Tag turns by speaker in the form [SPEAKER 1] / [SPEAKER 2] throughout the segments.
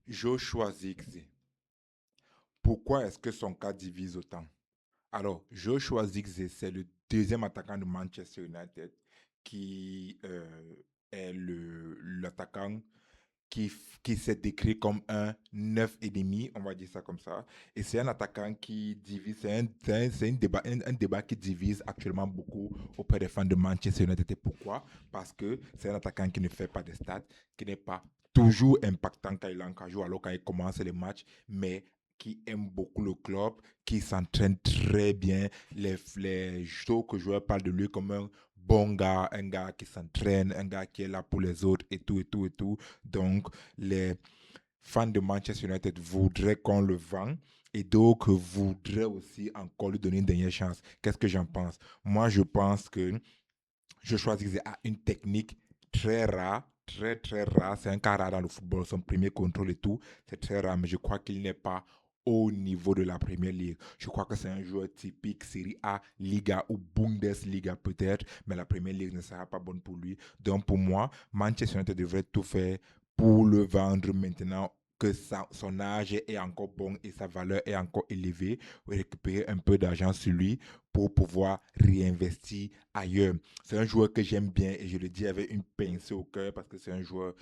[SPEAKER 1] Joshua Zirkzee. Pourquoi est-ce que son cas divise autant? Alors, Joshua Zirkzee, c'est le deuxième attaquant de Manchester United qui est l'attaquant qui s'est décrit comme un 9,5, on va dire ça comme ça. Et c'est un attaquant qui divise, c'est un débat qui divise actuellement beaucoup auprès des fans de Manchester United. Et pourquoi? Parce que c'est un attaquant qui ne fait pas de stats, qui n'est pas toujours impactant quand il joue, alors quand il commence les matchs, mais qui aime beaucoup le club, qui s'entraîne très bien. Les joueurs parlent de lui comme un bon gars, un gars qui s'entraîne, un gars qui est là pour les autres et tout, et tout, et tout. Donc, les fans de Manchester United voudraient qu'on le vende et d'autres voudraient aussi encore lui donner une dernière chance. Qu'est-ce que j'en pense? Moi, je pense que je choisirais une technique très rare, très très rare. C'est un cas rare dans le football, son premier contrôle et tout, c'est très rare, mais je crois qu'il n'est pas au niveau de la Première Ligue. Je crois que c'est un joueur typique Série A, Liga ou Bundesliga peut-être, mais la Première Ligue ne sera pas bonne pour lui. Donc pour moi, Manchester United devrait tout faire pour le vendre maintenant que son âge est encore bon et sa valeur est encore élevée, récupérer un peu d'argent sur lui pour pouvoir réinvestir ailleurs. C'est un joueur que j'aime bien et je le dis avec une pincée au cœur parce que c'est un joueur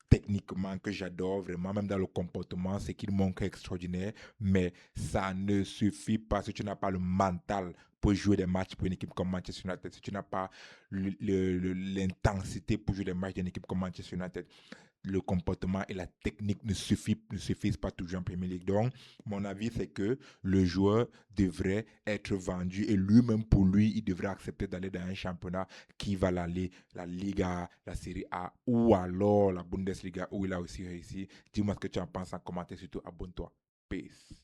[SPEAKER 1] techniquement que j'adore vraiment, même dans le comportement, c'est qu'il manque extraordinaire, mais ça ne suffit pas si tu n'as pas le mental pour jouer des matchs pour une équipe comme Manchester United, si tu n'as pas l'intensité pour jouer des matchs d'une équipe comme Manchester United, le comportement et la technique ne suffisent pas toujours en Premier League. Donc, mon avis, c'est que le joueur devrait être vendu et lui-même, pour lui, il devrait accepter d'aller dans un championnat qui va l'aller, la Liga, la Série A ou alors la Bundesliga où il a aussi réussi. Dis-moi ce que tu en penses en commentaire, surtout abonne-toi. Peace.